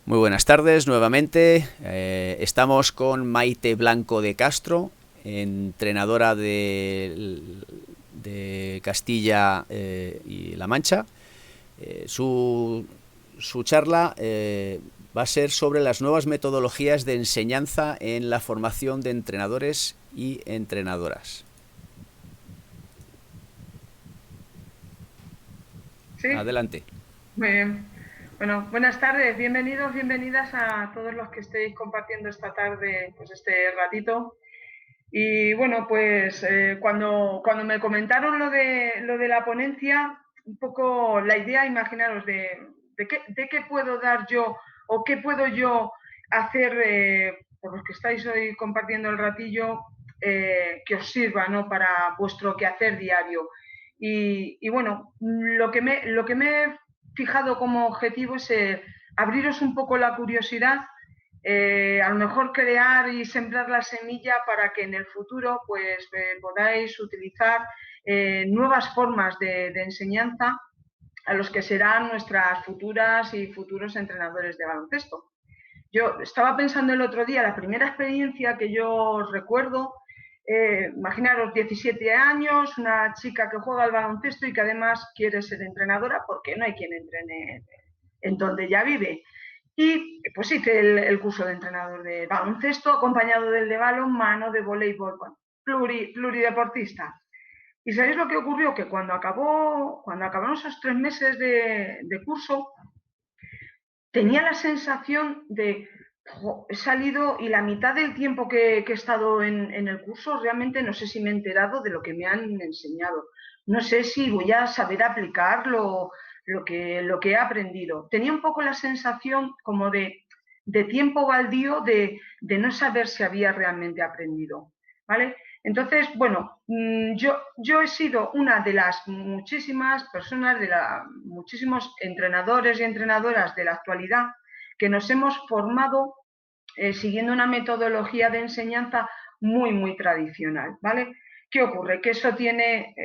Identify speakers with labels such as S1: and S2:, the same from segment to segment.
S1: Muy buenas tardes nuevamente. Estamos con Maite Blanco de Castro, entrenadora de Castilla y La Mancha. Su charla va a ser sobre las nuevas metodologías de enseñanza en la formación de entrenadores y entrenadoras.
S2: Sí,
S1: Adelante.
S2: muy bien. Bueno, buenas tardes, bienvenidos, bienvenidas a todos los que estéis compartiendo esta tarde, pues este ratito. Y bueno, pues cuando me comentaron lo de la ponencia, un poco la idea, imaginaros, de qué puedo dar yo o qué puedo yo hacer por los que estáis hoy compartiendo el ratillo, que os sirva, ¿no?, para vuestro quehacer diario. Y bueno, lo que me he fijado como objetivo es abriros un poco la curiosidad, a lo mejor crear y sembrar la semilla para que en el futuro pues podáis utilizar nuevas formas de enseñanza a los que serán nuestras futuras y futuros entrenadores de baloncesto. Yo estaba pensando el otro día, la primera experiencia que yo recuerdo, imaginaros 17 años, una chica que juega al baloncesto y que además quiere ser entrenadora porque no hay quien entrene en donde ya vive. Y pues hice el curso de entrenador de baloncesto acompañado del de balonmano, de voleibol, bueno, plurideportista. ¿Y sabéis lo que ocurrió? Que cuando acabaron esos 3 meses de curso, tenía la sensación de, he salido y la mitad del tiempo que he estado en el curso realmente no sé si me he enterado de lo que me han enseñado. No sé si voy a saber aplicar lo que he aprendido. Tenía un poco la sensación como de tiempo baldío, de no saber si había realmente aprendido. ¿Vale? Entonces, bueno, yo he sido una de las muchísimas personas, muchísimos entrenadores y entrenadoras de la actualidad que nos hemos formado siguiendo una metodología de enseñanza muy tradicional, ¿vale? ¿Qué ocurre? Que eso tiene,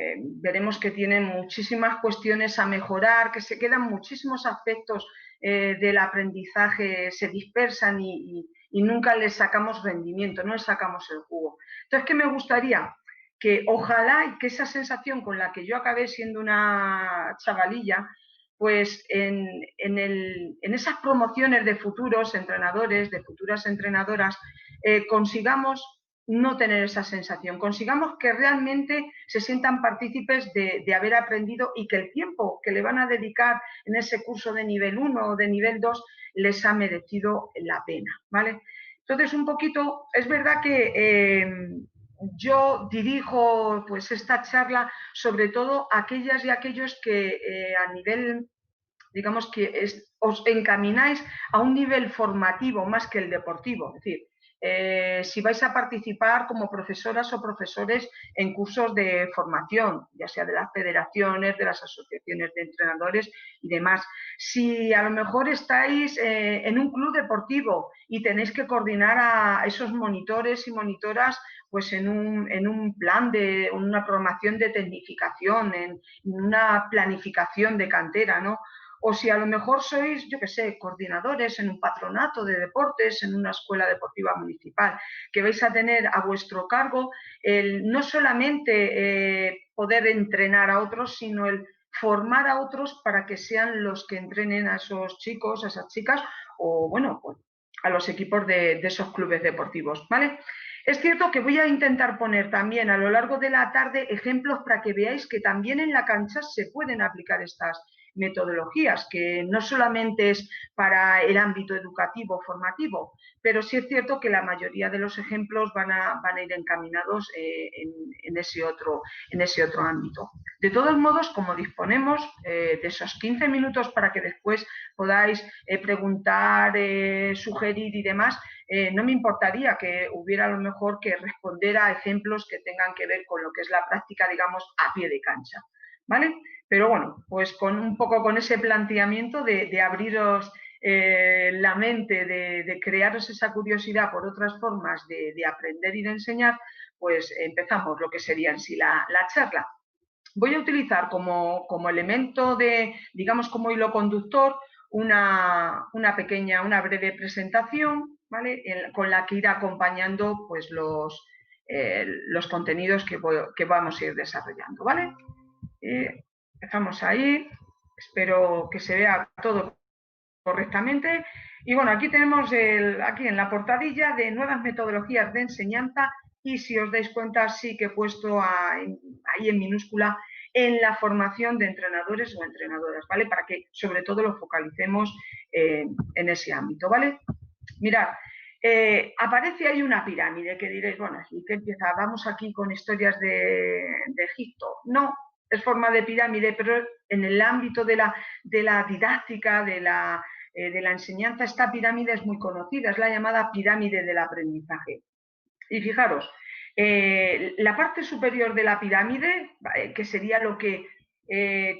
S2: veremos que tiene muchísimas cuestiones a mejorar, que se quedan muchísimos aspectos del aprendizaje, se dispersan y nunca les sacamos rendimiento, no les sacamos el jugo. Entonces, ¿qué me gustaría? Que ojalá y que esa sensación con la que yo acabé siendo una chavalilla, pues en esas promociones de futuros entrenadores, de futuras entrenadoras, consigamos no tener esa sensación, consigamos que realmente se sientan partícipes de haber aprendido y que el tiempo que le van a dedicar en ese curso de nivel 1 o de nivel 2 les ha merecido la pena, ¿vale? Entonces, un poquito, es verdad que yo dirijo pues esta charla sobre todo a aquellas y aquellos que a nivel, digamos que os encamináis a un nivel formativo más que el deportivo. Es decir, si vais a participar como profesoras o profesores en cursos de formación, ya sea de las federaciones, de las asociaciones de entrenadores y demás. Si a lo mejor estáis en un club deportivo y tenéis que coordinar a esos monitores y monitoras pues en un plan de una programación de tecnificación, en una planificación de cantera, ¿no? O si a lo mejor sois, yo qué sé, coordinadores en un patronato de deportes, en una escuela deportiva municipal, que vais a tener a vuestro cargo no solamente poder entrenar a otros, sino el formar a otros para que sean los que entrenen a esos chicos, a esas chicas, o bueno, pues a los equipos de esos clubes deportivos, ¿vale? Es cierto que voy a intentar poner también a lo largo de la tarde ejemplos para que veáis que también en la cancha se pueden aplicar estas metodologías, que no solamente es para el ámbito educativo, formativo, pero sí es cierto que la mayoría de los ejemplos van a ir encaminados en ese otro ámbito. De todos modos, como disponemos de esos 15 minutos para que después podáis preguntar, sugerir y demás, no me importaría que hubiera a lo mejor que responder a ejemplos que tengan que ver con lo que es la práctica, digamos, a pie de cancha, ¿vale? Pero bueno, pues con un poco con ese planteamiento de abriros la mente, de crearos esa curiosidad por otras formas de aprender y de enseñar, pues empezamos lo que sería en sí la charla. Voy a utilizar como elemento de, digamos, como hilo conductor, una breve presentación, ¿vale? Con la que ir acompañando pues, los contenidos que vamos a ir desarrollando, ¿vale? Empezamos ahí, espero que se vea todo correctamente. Y bueno, aquí tenemos aquí en la portadilla de nuevas metodologías de enseñanza y si os dais cuenta sí que he puesto ahí en minúscula en la formación de entrenadores o entrenadoras, ¿vale? Para que sobre todo lo focalicemos en ese ámbito, ¿vale? Mirad, aparece ahí una pirámide que diréis, bueno, ¿y qué empieza? ¿Vamos aquí con historias de Egipto? No, es forma de pirámide, pero en el ámbito de la didáctica, de la enseñanza, esta pirámide es muy conocida, es la llamada pirámide del aprendizaje. Y fijaros, la parte superior de la pirámide, que sería lo que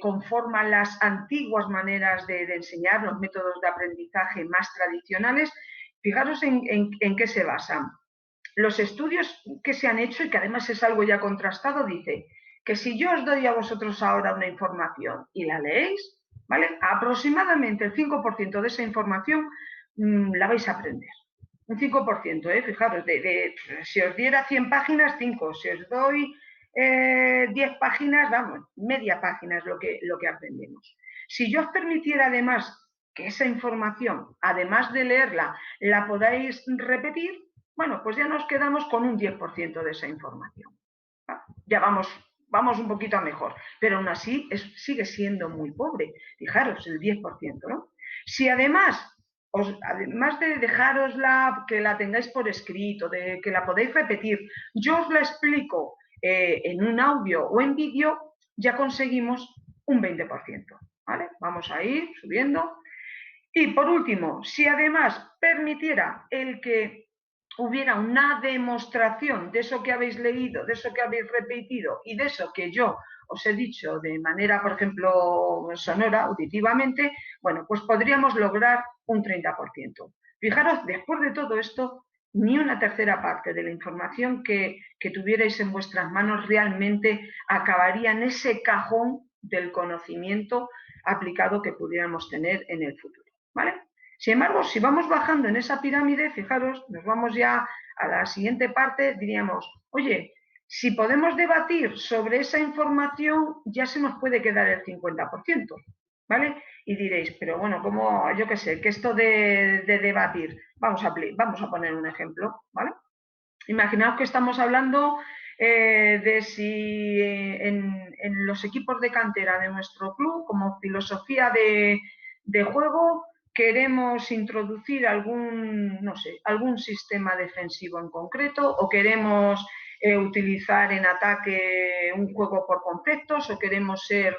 S2: conforma las antiguas maneras de enseñar, los métodos de aprendizaje más tradicionales, fijaros en qué se basan. Los estudios que se han hecho, y que además es algo ya contrastado, dice que si yo os doy a vosotros ahora una información y la leéis, ¿vale? Aproximadamente el 5% de esa información la vais a aprender. Un 5%, fijaros, si os diera 100 páginas, 5. Si os doy 10 páginas, vamos, media página es lo que aprendemos. Si yo os permitiera además que esa información, además de leerla, la podáis repetir, bueno, pues ya nos quedamos con un 10% de esa información. Ya vamos un poquito a mejor, pero aún así sigue siendo muy pobre. Fijaros, el 10%, ¿no? Si además de dejárosla, que la tengáis por escrito, de que la podéis repetir, yo os la explico en un audio o en vídeo, ya conseguimos un 20%, ¿vale? Vamos a ir subiendo. Y por último, si además permitiera el que hubiera una demostración de eso que habéis leído, de eso que habéis repetido y de eso que yo os he dicho de manera, por ejemplo, sonora, auditivamente, bueno, pues podríamos lograr un 30%. Fijaros, después de todo esto, ni una tercera parte de la información que tuvierais en vuestras manos realmente acabaría en ese cajón del conocimiento aplicado que pudiéramos tener en el futuro, ¿vale? Sin embargo, si vamos bajando en esa pirámide, fijaros, nos vamos ya a la siguiente parte, diríamos, oye, si podemos debatir sobre esa información, ya se nos puede quedar el 50%, ¿vale? Y diréis, pero bueno, ¿cómo, yo qué sé, que esto de debatir? Vamos a poner un ejemplo, ¿vale? Imaginaos que estamos hablando de si en los equipos de cantera de nuestro club, como filosofía de juego, queremos introducir algún sistema defensivo en concreto o queremos utilizar en ataque un juego por conceptos o queremos ser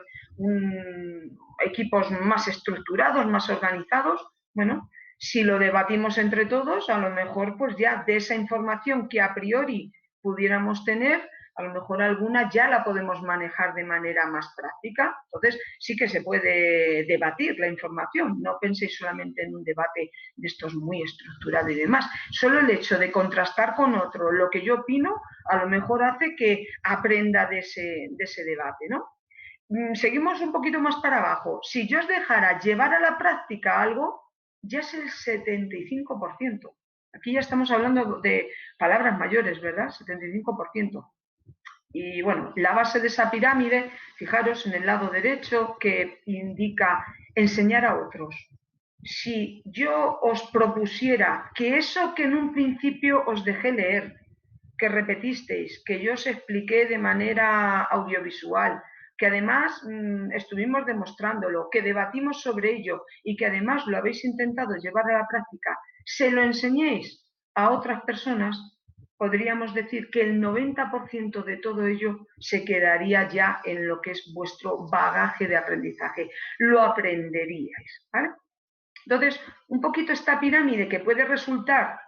S2: equipos más estructurados, más organizados. Bueno, si lo debatimos entre todos, a lo mejor pues ya de esa información que a priori pudiéramos tener, a lo mejor alguna ya la podemos manejar de manera más práctica. Entonces, sí que se puede debatir la información. No penséis solamente en un debate de estos muy estructurado y demás. Solo el hecho de contrastar con otro lo que yo opino, a lo mejor hace que aprenda de ese debate, ¿no? Seguimos un poquito más para abajo. Si yo os dejara llevar a la práctica algo, ya es el 75%. Aquí ya estamos hablando de palabras mayores, ¿verdad? 75%. Y bueno, la base de esa pirámide, fijaros en el lado derecho, que indica enseñar a otros. Si yo os propusiera que eso que en un principio os dejé leer, que repetisteis, que yo os expliqué de manera audiovisual, que además estuvimos demostrándolo, que debatimos sobre ello y que además lo habéis intentado llevar a la práctica, se lo enseñéis a otras personas, podríamos decir que el 90% de todo ello se quedaría ya en lo que es vuestro bagaje de aprendizaje. Lo aprenderíais, ¿vale? Entonces, un poquito esta pirámide que puede resultar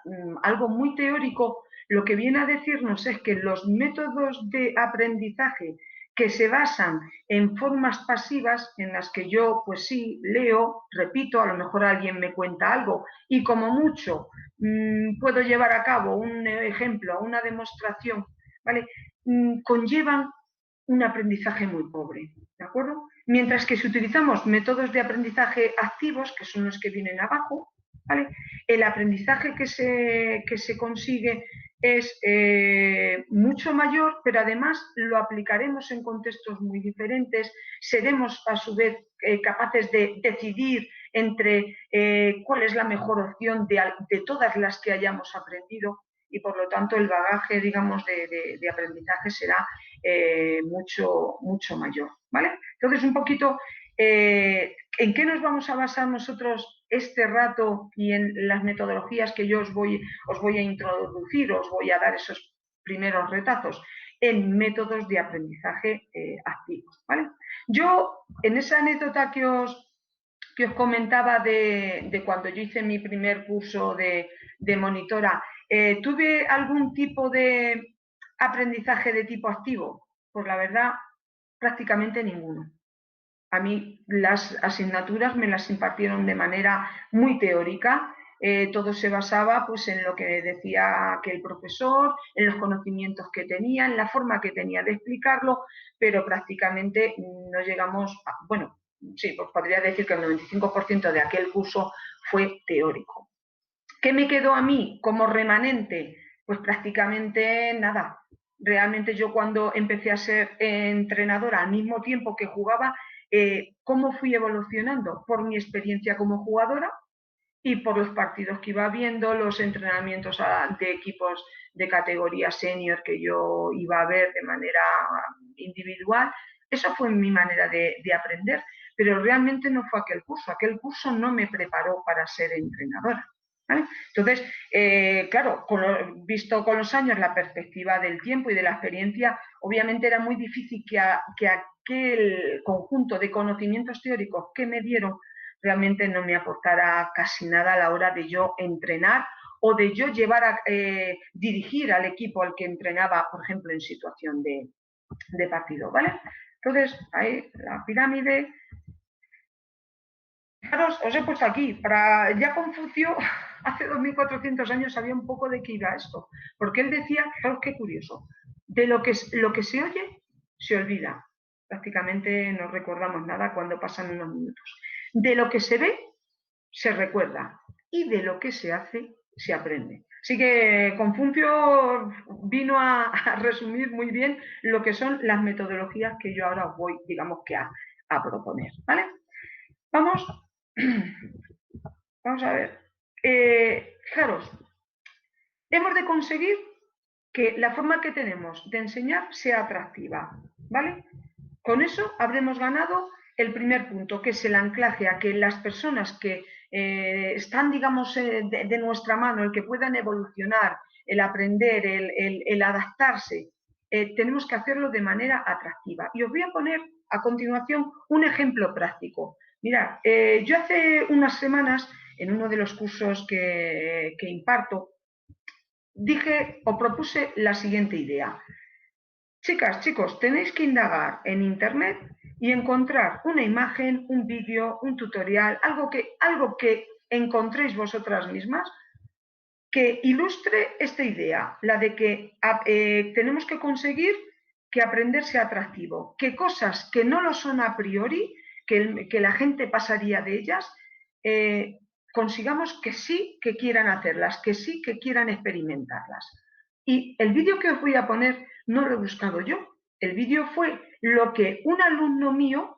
S2: algo muy teórico, lo que viene a decirnos es que los métodos de aprendizaje que se basan en formas pasivas en las que yo, pues sí, leo, repito, a lo mejor alguien me cuenta algo y como mucho puedo llevar a cabo un ejemplo, una demostración, ¿vale? Conllevan un aprendizaje muy pobre, ¿de acuerdo? Mientras que si utilizamos métodos de aprendizaje activos, que son los que vienen abajo, ¿vale? El aprendizaje que se consigue es mucho mayor, pero además lo aplicaremos en contextos muy diferentes, seremos a su vez capaces de decidir entre cuál es la mejor opción de todas las que hayamos aprendido, y por lo tanto el bagaje, digamos, de aprendizaje será mucho mayor, ¿vale? Entonces, un poquito, ¿en qué nos vamos a basar nosotros este rato y en las metodologías que yo os voy a introducir, os voy a dar esos primeros retazos? En métodos de aprendizaje activos, ¿vale? Yo, en esa anécdota que os comentaba de cuando yo hice mi primer curso de monitora, ¿tuve algún tipo de aprendizaje de tipo activo? Pues la verdad, prácticamente ninguno. A mí las asignaturas me las impartieron de manera muy teórica. Todo se basaba pues, en lo que decía que el profesor, en los conocimientos que tenía, en la forma que tenía de explicarlo, pero prácticamente no llegamos a, bueno, sí, pues podría decir que el 95% de aquel curso fue teórico. ¿Qué me quedó a mí como remanente? Pues prácticamente nada. Realmente yo cuando empecé a ser entrenadora al mismo tiempo que jugaba, ¿cómo fui evolucionando? Por mi experiencia como jugadora y por los partidos que iba viendo, los entrenamientos de equipos de categoría senior que yo iba a ver de manera individual. Eso fue mi manera de aprender, pero realmente no fue aquel curso no me preparó para ser entrenadora. ¿Vale? Entonces, claro, visto con los años la perspectiva del tiempo y de la experiencia, obviamente era muy difícil que aquel conjunto de conocimientos teóricos que me dieron realmente no me aportara casi nada a la hora de yo entrenar o de yo llevar a dirigir al equipo al que entrenaba, por ejemplo, en situación de partido, ¿vale? Entonces, ahí la pirámide. Fijaros, os he puesto aquí, para ya Confucio, hace 2400 años sabía un poco de qué iba esto, porque él decía, fijaros qué curioso, de lo que se oye, se olvida. Prácticamente no recordamos nada cuando pasan unos minutos. De lo que se ve, se recuerda, y de lo que se hace, se aprende. Así que Confucio vino a resumir muy bien lo que son las metodologías que yo ahora os voy, digamos que a proponer, ¿vale? Vamos a ver. Fijaros, hemos de conseguir que la forma que tenemos de enseñar sea atractiva, ¿vale? Con eso habremos ganado el primer punto, que es el anclaje a que las personas que están, digamos, de nuestra mano, el que puedan evolucionar, el aprender, el adaptarse, tenemos que hacerlo de manera atractiva. Y os voy a poner a continuación un ejemplo práctico. Mirad, yo hace unas semanas, en uno de los cursos que imparto, dije o propuse la siguiente idea. Chicas, chicos, tenéis que indagar en Internet y encontrar una imagen, un vídeo, un tutorial, algo que encontréis vosotras mismas que ilustre esta idea, la de que tenemos que conseguir que aprender sea atractivo, que cosas que no lo son a priori, que la gente pasaría de ellas, consigamos que sí que quieran hacerlas, que sí que quieran experimentarlas. Y el vídeo que os voy a poner no lo he buscado yo, el vídeo fue lo que un alumno mío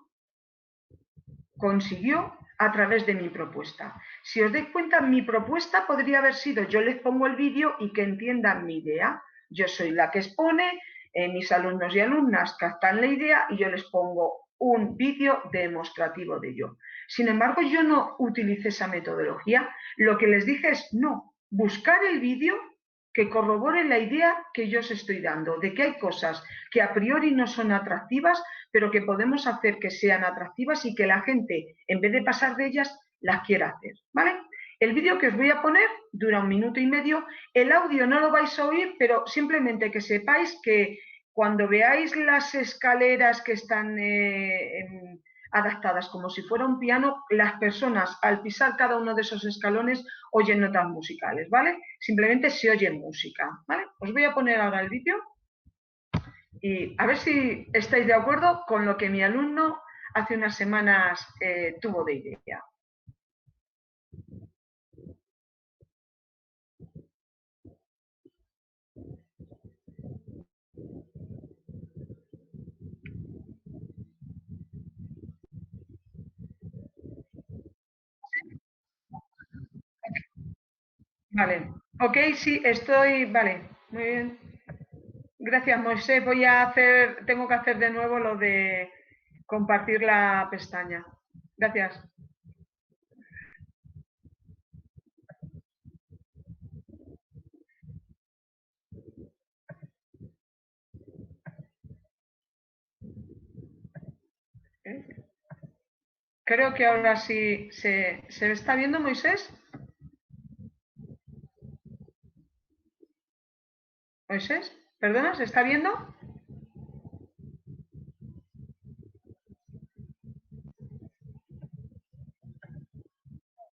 S2: consiguió a través de mi propuesta. Si os dais cuenta, mi propuesta podría haber sido, yo les pongo el vídeo y que entiendan mi idea. Yo soy la que expone, mis alumnos y alumnas captan la idea y yo les pongo un vídeo demostrativo de ello. Sin embargo, yo no utilicé esa metodología. Lo que les dije es, no, buscar el vídeo que corrobore la idea que yo os estoy dando, de que hay cosas que a priori no son atractivas, pero que podemos hacer que sean atractivas y que la gente, en vez de pasar de ellas, las quiera hacer, ¿vale? El vídeo que os voy a poner dura 1 minuto y medio. El audio no lo vais a oír, pero simplemente que sepáis que cuando veáis las escaleras que están adaptadas como si fuera un piano, las personas al pisar cada uno de esos escalones oyen notas musicales, ¿vale? Simplemente se oye música, ¿vale? Os voy a poner ahora el vídeo y a ver si estáis de acuerdo con lo que mi alumno hace unas semanas tuvo de idea. Vale, ok, sí, estoy, vale, muy bien. Gracias, Moisés. Tengo que hacer de nuevo lo de compartir la pestaña. Gracias. Creo que ahora sí se está viendo, Moisés. Moisés, perdona, ¿se está viendo?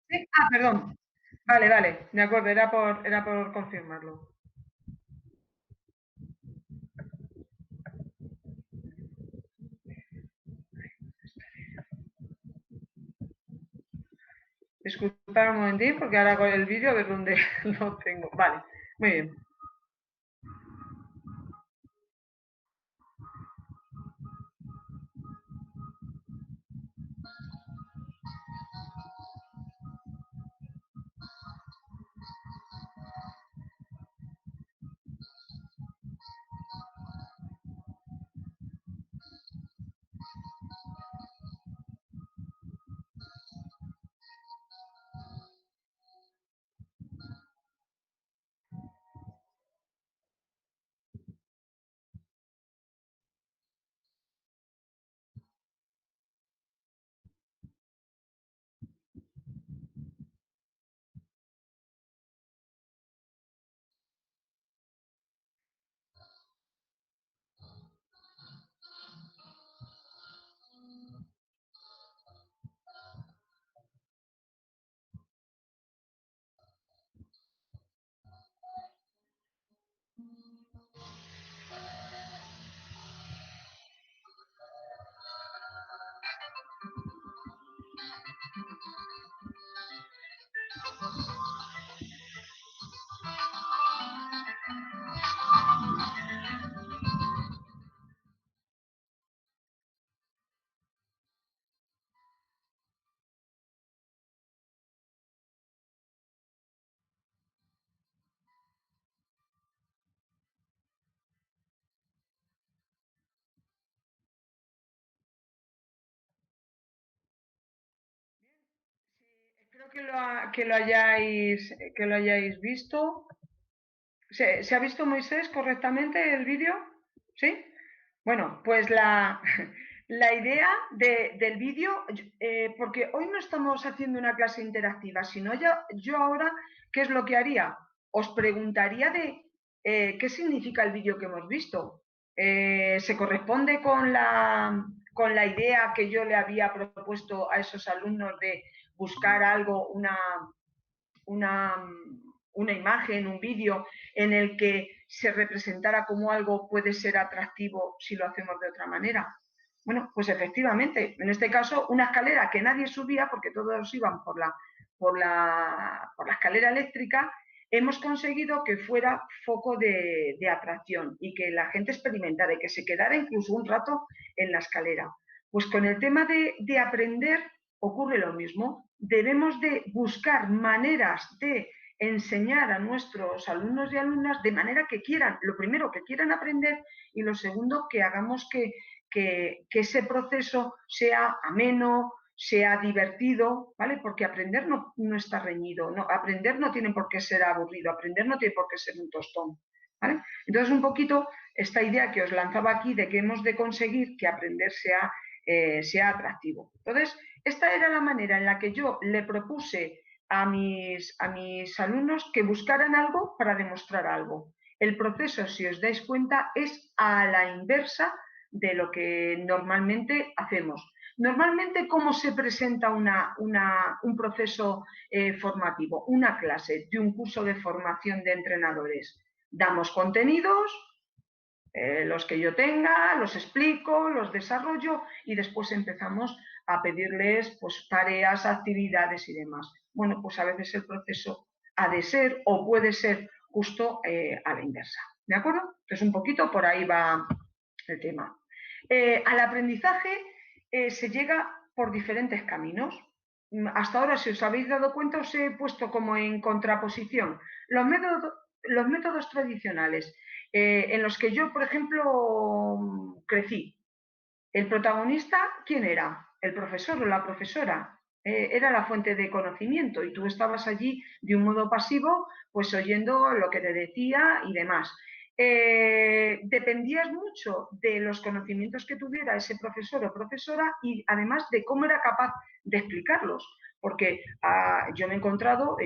S2: Sí. Ah, perdón. Vale, vale, de acuerdo, era por confirmarlo. Disculpad un momentín porque ahora con el vídeo a ver dónde lo tengo. Vale, muy bien. Espero que lo hayáis visto. ¿Se ha visto, Moisés, correctamente el vídeo? ¿Sí? Bueno, pues la idea del vídeo, porque hoy no estamos haciendo una clase interactiva, sino yo ahora, ¿qué es lo que haría? Os preguntaría de qué significa el vídeo que hemos visto. ¿Se corresponde con la idea que yo le había propuesto a esos alumnos de buscar algo, una, una imagen, un vídeo en el que se representara como algo puede ser atractivo si lo hacemos de otra manera? Bueno, pues efectivamente, en este caso, una escalera que nadie subía porque todos iban por la escalera eléctrica, hemos conseguido que fuera foco de atracción y que la gente experimentara y que se quedara incluso un rato en la escalera. Pues con el tema de aprender ocurre lo mismo. Debemos de buscar maneras de enseñar a nuestros alumnos y alumnas de manera que quieran, lo primero, que quieran aprender y lo segundo, que hagamos que ese proceso sea ameno, sea divertido, ¿vale? Porque aprender no está reñido, no, aprender no tiene por qué ser aburrido, aprender no tiene por qué ser un tostón, ¿vale? Entonces, un poquito esta idea que os lanzaba aquí de que hemos de conseguir que aprender sea atractivo. Entonces, esta era la manera en la que yo le propuse a mis alumnos que buscaran algo para demostrar algo. El proceso, si os dais cuenta, es a la inversa de lo que normalmente hacemos. Normalmente, ¿cómo se presenta un proceso formativo? Una clase de un curso de formación de entrenadores. Damos contenidos, los que yo tenga, los explico, los desarrollo y después empezamos a pedirles pues, tareas, actividades y demás. Bueno, pues a veces el proceso ha de ser o puede ser justo a la inversa. ¿De acuerdo? Entonces un poquito por ahí va el tema. Al aprendizaje se llega por diferentes caminos. Hasta ahora, si os habéis dado cuenta, os he puesto como en contraposición los métodos tradicionales en los que yo, por ejemplo, crecí. El protagonista, ¿quién era? El profesor o la profesora. Era la fuente de conocimiento y tú estabas allí de un modo pasivo, pues oyendo lo que te decía y demás. Dependías mucho de los conocimientos que tuviera ese profesor o profesora y además de cómo era capaz de explicarlos. Porque yo me he encontrado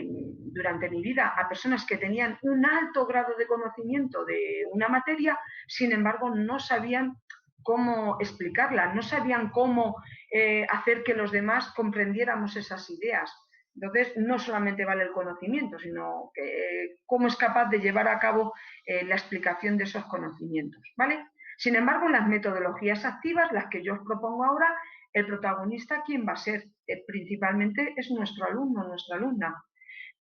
S2: durante mi vida a personas que tenían un alto grado de conocimiento de una materia, sin embargo no sabían cómo explicarla, no sabían cómo hacer que los demás comprendiéramos esas ideas. Entonces, no solamente vale el conocimiento, sino que, cómo es capaz de llevar a cabo la explicación de esos conocimientos, ¿vale? Sin embargo, en las metodologías activas, las que yo os propongo ahora, el protagonista, ¿quién va a ser? Principalmente es nuestro alumno, nuestra alumna.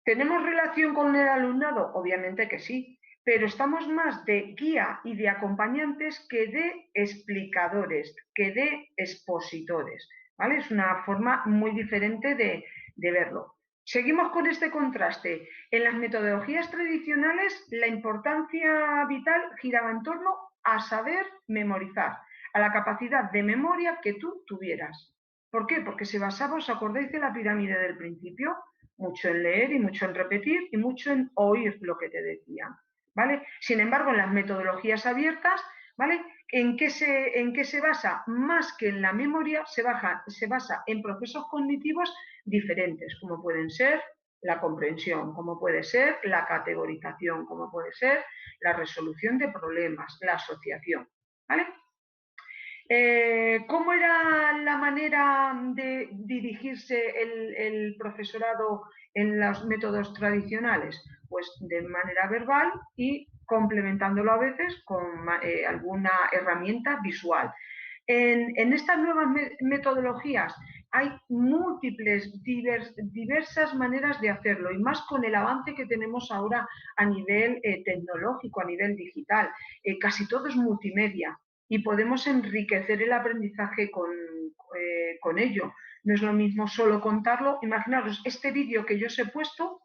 S2: ¿Tenemos relación con el alumnado? Obviamente que sí, pero estamos más de guía y de acompañantes que de explicadores, que de expositores, ¿vale? Es una forma muy diferente de verlo. Seguimos con este contraste. En las metodologías tradicionales, la importancia vital giraba en torno a saber memorizar, a la capacidad de memoria que tú tuvieras. ¿Por qué? Porque se basaba, ¿os acordáis de la pirámide del principio? Mucho en leer y mucho en repetir y mucho en oír lo que te decían, ¿vale? Sin embargo, en las metodologías abiertas, ¿vale? ¿En qué se basa? Más que en la memoria, se basa en procesos cognitivos diferentes, como pueden ser la comprensión, como puede ser la categorización, como puede ser la resolución de problemas, la asociación, ¿vale? ¿Cómo era la manera de dirigirse el profesorado en los métodos tradicionales? Pues de manera verbal y complementándolo a veces con alguna herramienta visual. En estas nuevas metodologías hay múltiples, diversas maneras de hacerlo y más con el avance que tenemos ahora a nivel tecnológico, a nivel digital. Casi todo es multimedia y podemos enriquecer el aprendizaje con ello. No es lo mismo solo contarlo. Imaginaros, este vídeo que yo os he puesto,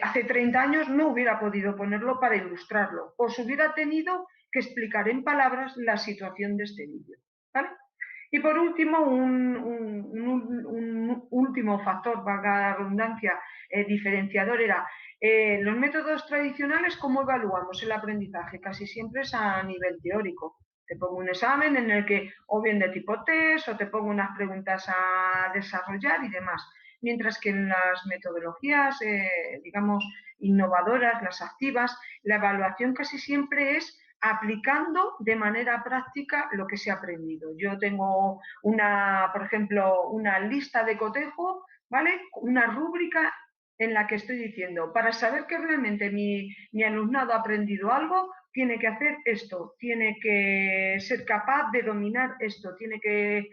S2: hace 30 años no hubiera podido ponerlo para ilustrarlo. Os hubiera tenido que explicar en palabras la situación de este vídeo, ¿vale? Y por último, un último factor, valga la redundancia, diferenciador era los métodos tradicionales, ¿cómo evaluamos el aprendizaje? Casi siempre es a nivel teórico. Te pongo un examen en el que o bien de tipo test o te pongo unas preguntas a desarrollar y demás. Mientras que en las metodologías, digamos, innovadoras, las activas, la evaluación casi siempre es aplicando de manera práctica lo que se ha aprendido. Yo tengo por ejemplo, una lista de cotejo, ¿vale? Una rúbrica en la que estoy diciendo, para saber que realmente mi alumnado ha aprendido algo, tiene que hacer esto, tiene que ser capaz de dominar esto, tiene que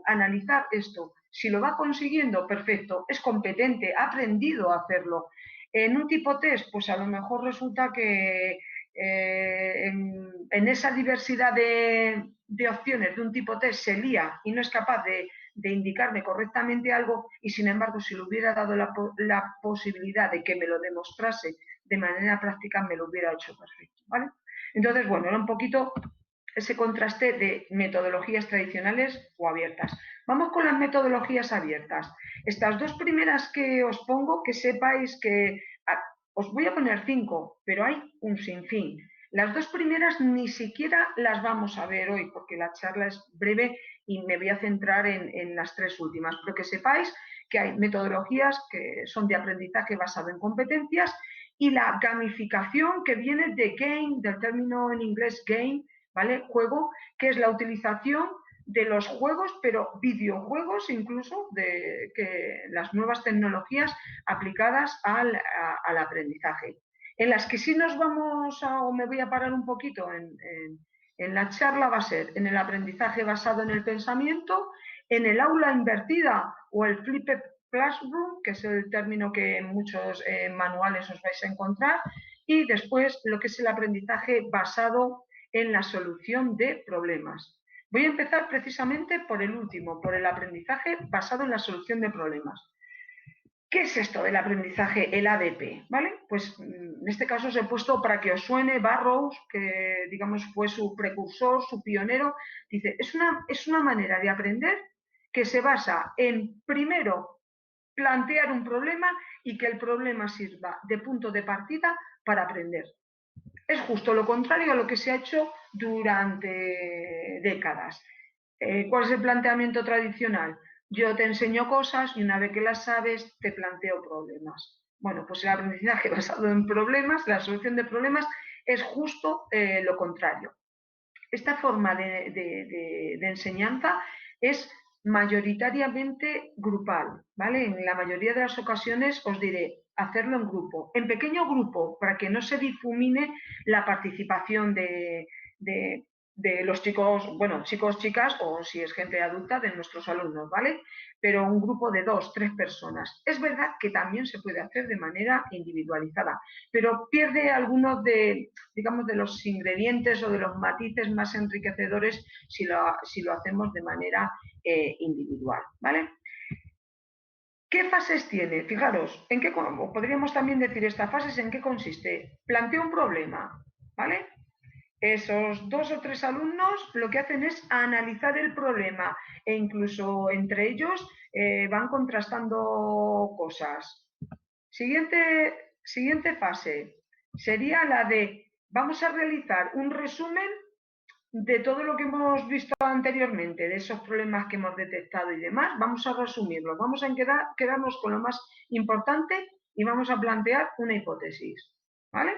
S2: analizar esto. Si lo va consiguiendo, perfecto, es competente, ha aprendido a hacerlo. En un tipo test, pues a lo mejor resulta que en esa diversidad de opciones de un tipo test se lía y no es capaz de indicarme correctamente algo y sin embargo si le hubiera dado la posibilidad de que me lo demostrase de manera práctica me lo hubiera hecho perfecto, ¿vale? Entonces, bueno, era un poquito ese contraste de metodologías tradicionales o abiertas. Vamos con las metodologías abiertas. Estas dos primeras que os pongo, que sepáis que os voy a poner 5, pero hay un sinfín. Las dos primeras ni siquiera las vamos a ver hoy, porque la charla es breve y me voy a centrar en las 3 últimas. Pero que sepáis que hay metodologías que son de aprendizaje basado en competencias y la gamificación que viene de game, del término en inglés game, ¿vale? Juego, que es la utilización de los juegos, pero videojuegos incluso, de que las nuevas tecnologías aplicadas al aprendizaje. En las que sí nos vamos a, o me voy a parar un poquito en la charla, va a ser en el aprendizaje basado en el pensamiento, en el aula invertida o el flipped classroom, que es el término que en muchos manuales os vais a encontrar, y después lo que es el aprendizaje basado en la solución de problemas. Voy a empezar precisamente por el último, por el aprendizaje basado en la solución de problemas. ¿Qué es esto del aprendizaje, el ADP? ¿Vale? Pues en este caso os he puesto para que os suene Burroughs, que digamos fue su precursor, su pionero. Dice, es una manera de aprender que se basa en, primero, plantear un problema y que el problema sirva de punto de partida para aprender. Es justo lo contrario a lo que se ha hecho durante décadas. ¿Cuál es el planteamiento tradicional? Yo te enseño cosas y una vez que las sabes te planteo problemas. Bueno, pues el aprendizaje basado en problemas, la solución de problemas, es justo lo contrario. Esta forma de enseñanza es mayoritariamente grupal, ¿vale? En la mayoría de las ocasiones os diré hacerlo en grupo, en pequeño grupo, para que no se difumine la participación de los chicos, bueno, chicos, chicas, o si es gente adulta, de nuestros alumnos, ¿vale? Pero un grupo de 2, 3 personas. Es verdad que también se puede hacer de manera individualizada, pero pierde algunos de, digamos, de los ingredientes o de los matices más enriquecedores si lo hacemos de manera individual, ¿vale? ¿Qué fases tiene? Fijaros, ¿en qué, podríamos también decir esta fase en qué consiste? Planteo un problema, ¿vale? Esos 2 o 3 alumnos lo que hacen es analizar el problema e incluso entre ellos van contrastando cosas. Siguiente fase sería la de vamos a realizar un resumen de todo lo que hemos visto anteriormente, de esos problemas que hemos detectado y demás, vamos a resumirlo, vamos a quedarnos con lo más importante y vamos a plantear una hipótesis, ¿vale?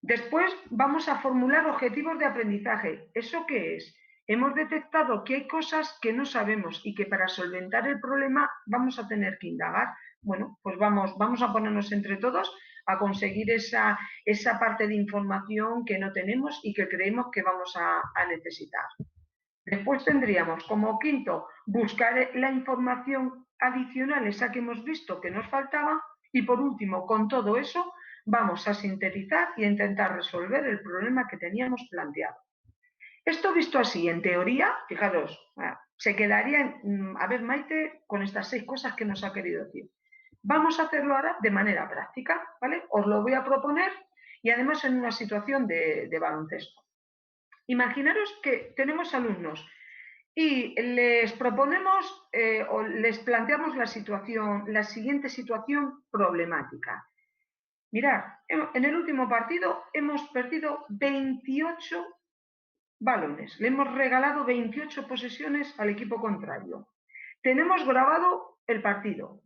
S2: Después vamos a formular objetivos de aprendizaje. ¿Eso qué es? Hemos detectado que hay cosas que no sabemos y que para solventar el problema vamos a tener que indagar. Bueno, pues vamos a ponernos entre todos a conseguir esa parte de información que no tenemos y que creemos que vamos a necesitar. Después tendríamos como quinto buscar la información adicional, esa que hemos visto que nos faltaba, y por último, con todo eso, vamos a sintetizar y a intentar resolver el problema que teníamos planteado. Esto visto así, en teoría, fijaros, se quedaría, a ver, Maite, con estas 6 cosas que nos ha querido decir. Vamos a hacerlo ahora de manera práctica, ¿vale? Os lo voy a proponer y además en una situación de baloncesto. Imaginaros que tenemos alumnos y les proponemos o les planteamos la siguiente situación problemática. Mirad, en el último partido hemos perdido 28 balones, le hemos regalado 28 posesiones al equipo contrario. Tenemos grabado el partido,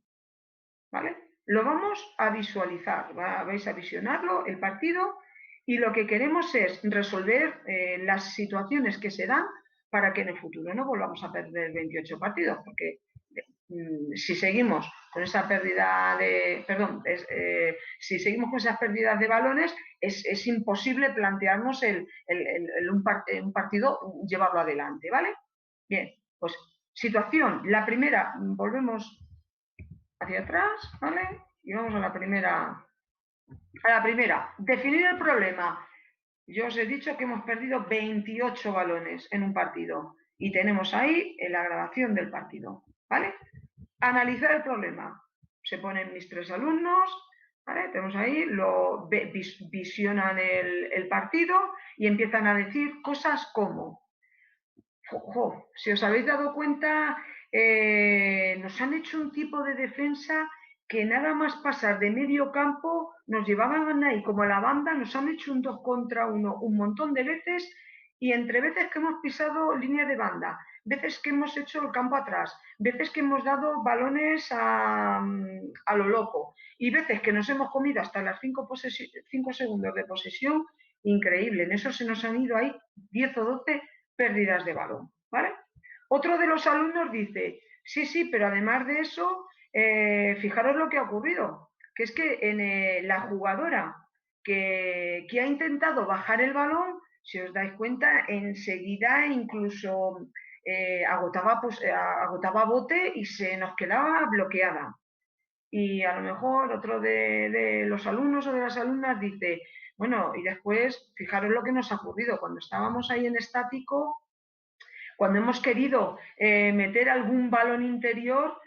S2: ¿vale? Lo vamos a visualizar, vais a visionarlo, el partido, y lo que queremos es resolver las situaciones que se dan para que en el futuro no volvamos a perder 28 partidos, porque si seguimos con esa pérdida de, perdón, si seguimos con esas pérdidas de balones, es imposible plantearnos un partido, llevarlo adelante, ¿vale? Bien, pues situación, la primera, volvemos hacia atrás, ¿vale? Y vamos a la primera. Definir el problema. Yo os he dicho que hemos perdido 28 balones en un partido y tenemos ahí la grabación del partido, ¿vale? Analizar el problema. Se ponen mis 3 alumnos, ¿vale? Tenemos ahí, visionan el partido y empiezan a decir cosas como, si os habéis dado cuenta, nos han hecho un tipo de defensa que nada más pasar de medio campo nos llevaban ahí como a la banda, nos han hecho un 2 contra 1 un montón de veces y entre veces que hemos pisado línea de banda, veces que hemos hecho el campo atrás, veces que hemos dado balones a lo loco y veces que nos hemos comido hasta las 5 segundos de posesión, increíble. En eso se nos han ido ahí 10 o 12 pérdidas de balón, ¿vale? Otro de los alumnos dice, sí, pero además de eso, fijaros lo que ha ocurrido, que es que en la jugadora que ha intentado bajar el balón, si os dais cuenta, enseguida incluso agotaba bote y se nos quedaba bloqueada. Y a lo mejor otro de los alumnos o de las alumnas dice, bueno, y después, fijaros lo que nos ha ocurrido, cuando estábamos ahí en estático, cuando hemos querido meter algún balón interior,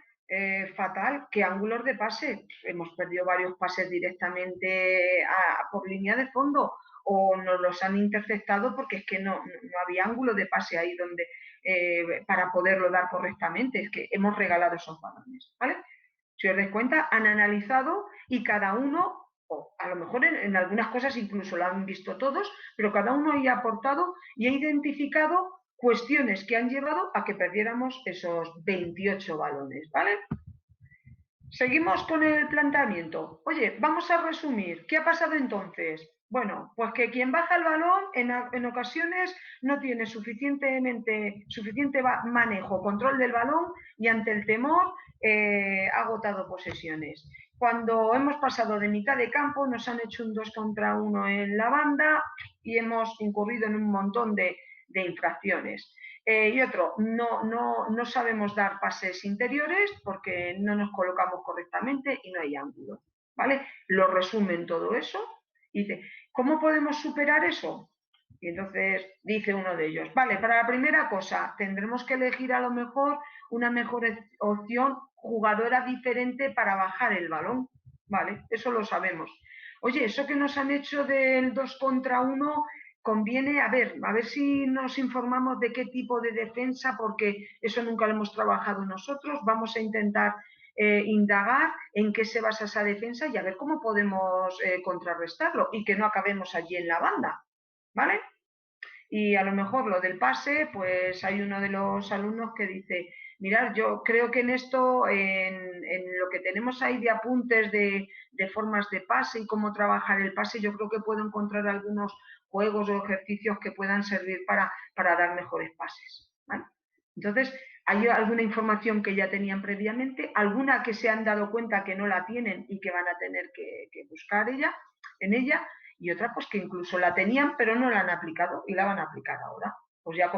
S2: fatal, ¿qué ángulos de pase? Hemos perdido varios pases directamente por línea de fondo o nos los han interceptado porque es que no había ángulo de pase ahí donde para poderlo dar correctamente, es que hemos regalado esos balones, ¿vale? Si os dais cuenta, han analizado y cada uno, o a lo mejor en algunas cosas incluso lo han visto todos, pero cada uno ha aportado y ha identificado cuestiones que han llevado a que perdiéramos esos 28 balones, ¿vale? Seguimos con el planteamiento. Oye, vamos a resumir. ¿Qué ha pasado entonces? Bueno, pues que quien baja el balón en ocasiones no tiene suficiente manejo, control del balón y ante el temor ha agotado posesiones. Cuando hemos pasado de mitad de campo nos han hecho un 2 contra 1 en la banda y hemos incurrido en un montón de infracciones. Y otro, no sabemos dar pases interiores porque no nos colocamos correctamente y no hay ángulo, ¿vale? Lo resumen todo eso y dice, ¿cómo podemos superar eso? Y entonces dice uno de ellos, vale, para la primera cosa tendremos que elegir a lo mejor una mejor opción jugadora diferente para bajar el balón, ¿vale? Eso lo sabemos. Oye, eso que nos han hecho del 2 contra 1 conviene, a ver si nos informamos de qué tipo de defensa, porque eso nunca lo hemos trabajado nosotros, vamos a intentar indagar en qué se basa esa defensa y a ver cómo podemos contrarrestarlo y que no acabemos allí en la banda, ¿vale? Y a lo mejor lo del pase, pues hay uno de los alumnos que dice, mirad, yo creo que en esto, en lo que tenemos ahí de apuntes de formas de pase y cómo trabajar el pase, yo creo que puedo encontrar algunos juegos o ejercicios que puedan servir para dar mejores pases, ¿vale? Entonces, hay alguna información que ya tenían previamente, alguna que se han dado cuenta que no la tienen y que van a tener que buscar en ella, y otra pues que incluso la tenían pero no la han aplicado y la van a aplicar ahora. Pues ya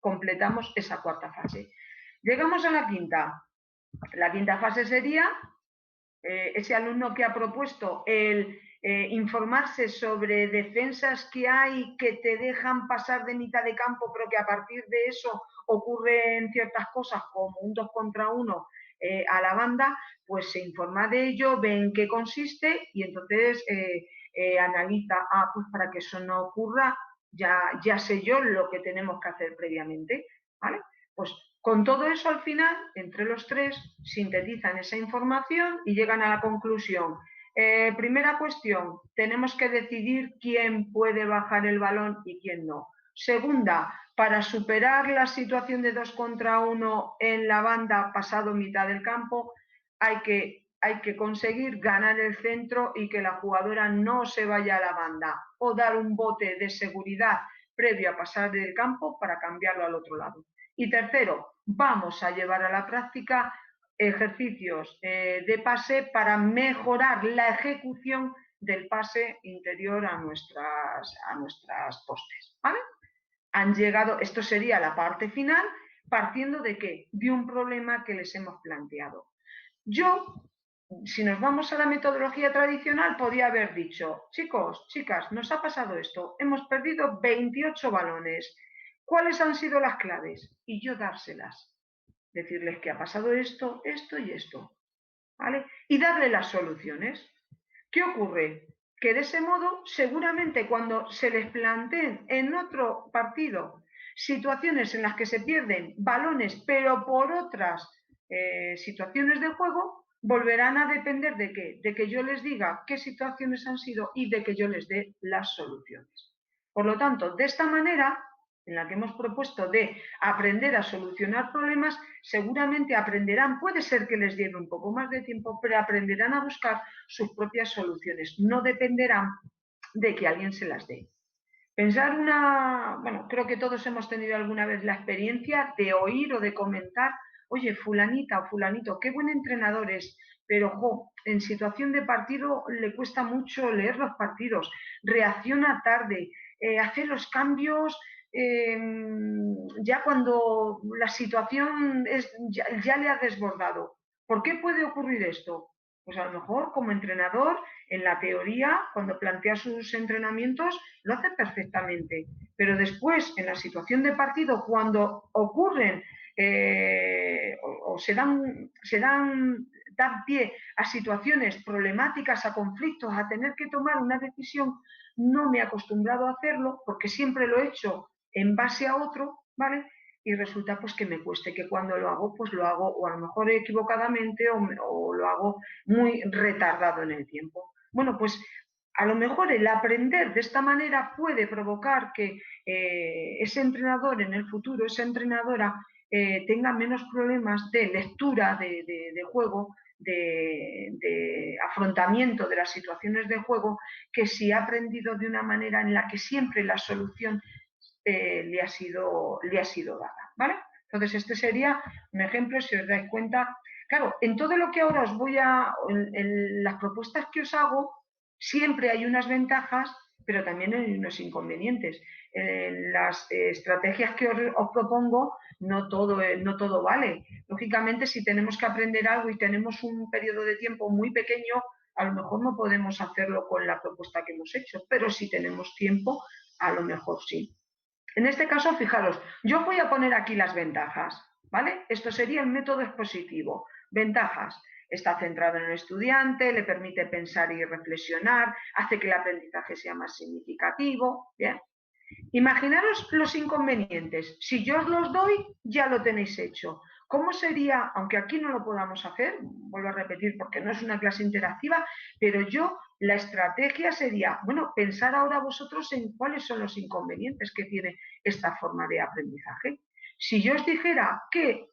S2: completamos esa cuarta fase. Llegamos a la quinta. La quinta fase sería ese alumno que ha propuesto el informarse sobre defensas que hay que te dejan pasar de mitad de campo, pero que a partir de eso ocurren ciertas cosas como un 2 contra 1 a la banda, pues se informa de ello, ve en qué consiste y entonces analiza, pues para que eso no ocurra, ya sé yo lo que tenemos que hacer previamente, ¿vale? Pues con todo eso al final, entre los tres, sintetizan esa información y llegan a la conclusión. Primera cuestión, tenemos que decidir quién puede bajar el balón y quién no. Segunda, para superar la situación de 2 contra 1 en la banda pasado mitad del campo, hay que conseguir ganar el centro y que la jugadora no se vaya a la banda o dar un bote de seguridad previo a pasar del campo para cambiarlo al otro lado. Y tercero, vamos a llevar a la práctica ejercicios de pase para mejorar la ejecución del pase interior a nuestras postes, ¿vale? Han llegado, esto sería la parte final, partiendo de qué? De un problema que les hemos planteado. Yo, si nos vamos a la metodología tradicional, podía haber dicho, chicos, chicas, nos ha pasado esto, hemos perdido 28 balones, ¿cuáles han sido las claves? Y yo dárselas, decirles que ha pasado esto, esto y esto, ¿vale? Y darle las soluciones. ¿Qué ocurre? Que de ese modo, seguramente cuando se les planteen en otro partido situaciones en las que se pierden balones, pero por otras situaciones de juego, volverán a depender de qué? De que yo les diga qué situaciones han sido y de que yo les dé las soluciones. Por lo tanto, de esta manera, en la que hemos propuesto de aprender a solucionar problemas, seguramente aprenderán, puede ser que les lleve un poco más de tiempo, pero aprenderán a buscar sus propias soluciones, no dependerán de que alguien se las dé. Pensar bueno, creo que todos hemos tenido alguna vez la experiencia de oír o de comentar, oye, fulanita o fulanito, qué buen entrenador es, pero en situación de partido le cuesta mucho leer los partidos, reacciona tarde, hace los cambios ya cuando la situación ya le ha desbordado. ¿Por qué puede ocurrir esto? Pues a lo mejor como entrenador, en la teoría, cuando plantea sus entrenamientos, lo hace perfectamente. Pero después, en la situación de partido, cuando ocurren o dan pie a situaciones problemáticas, a conflictos, a tener que tomar una decisión, no me he acostumbrado a hacerlo porque siempre lo he hecho en base a otro, ¿vale? Y resulta pues que me cueste, que cuando lo hago, pues lo hago o a lo mejor equivocadamente o lo hago muy retardado en el tiempo. Bueno, pues a lo mejor el aprender de esta manera puede provocar que ese entrenador en el futuro, esa entrenadora, tenga menos problemas de lectura de juego, de afrontamiento de las situaciones de juego, que si ha aprendido de una manera en la que siempre la solución le ha sido dada, ¿vale? Entonces, este sería un ejemplo, si os dais cuenta. Claro, en todo lo que ahora os voy en las propuestas que os hago, siempre hay unas ventajas, pero también hay unos inconvenientes. En las estrategias que os propongo, no todo vale. Lógicamente, si tenemos que aprender algo y tenemos un periodo de tiempo muy pequeño, a lo mejor no podemos hacerlo con la propuesta que hemos hecho, pero si tenemos tiempo, a lo mejor sí. En este caso, fijaros, yo voy a poner aquí las ventajas, ¿vale? Esto sería el método expositivo. Ventajas. Está centrado en el estudiante, le permite pensar y reflexionar, hace que el aprendizaje sea más significativo. Bien. Imaginaros los inconvenientes. Si yo os los doy, ya lo tenéis hecho. ¿Cómo sería, aunque aquí no lo podamos hacer, vuelvo a repetir porque no es una clase interactiva, pero la estrategia sería, bueno, pensar ahora vosotros en cuáles son los inconvenientes que tiene esta forma de aprendizaje? Si yo os dijera que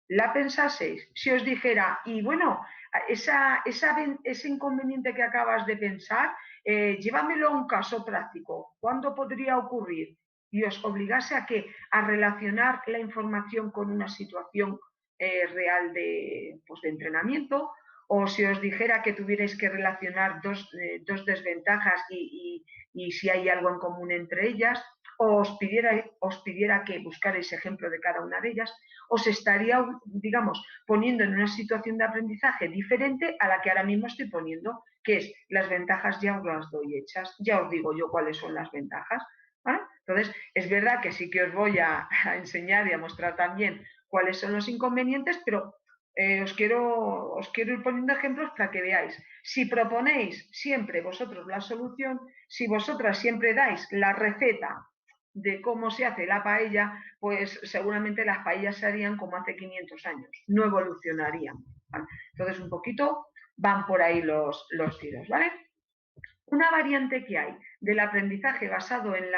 S2: la pensaseis, si os dijera, y bueno, ese inconveniente que acabas de pensar, llévamelo a un caso práctico, ¿cuándo podría ocurrir? Y os obligase a qué? A relacionar la información con una situación real pues, de entrenamiento, o si os dijera que tuvierais que relacionar dos desventajas y si hay algo en común entre ellas, o os pidiera que buscarais ejemplo de cada una de ellas, os estaría, digamos, poniendo en una situación de aprendizaje diferente a la que ahora mismo estoy poniendo, que es las ventajas ya os las doy hechas, ya os digo yo cuáles son las ventajas, ¿vale? Entonces, es verdad que sí que os voy a enseñar y a mostrar también cuáles son los inconvenientes, pero os quiero ir poniendo ejemplos para que veáis. Si proponéis siempre vosotros la solución, si vosotras siempre dais la receta de cómo se hace la paella, pues seguramente las paellas se harían como hace 500 años, no evolucionarían, ¿vale? Entonces, un poquito van por ahí los tiros, ¿vale? Una variante que hay del aprendizaje basado en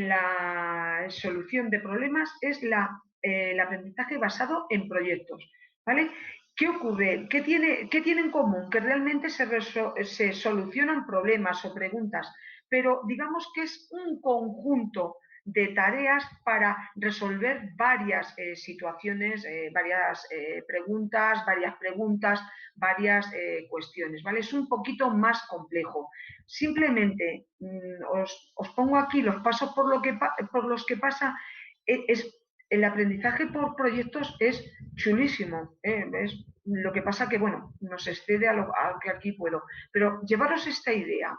S2: la solución de problemas es el aprendizaje basado en proyectos, ¿vale? ¿Qué ocurre? ¿Qué tiene en común? Que realmente se solucionan problemas o preguntas, pero digamos que es un conjunto de tareas para resolver varias situaciones, varias preguntas, varias cuestiones, ¿vale? Es un poquito más complejo. Simplemente os pongo aquí los pasos por los que pasa. El aprendizaje por proyectos es chulísimo. Es lo que pasa que, bueno, nos excede a lo que aquí puedo. Pero llevaros esta idea.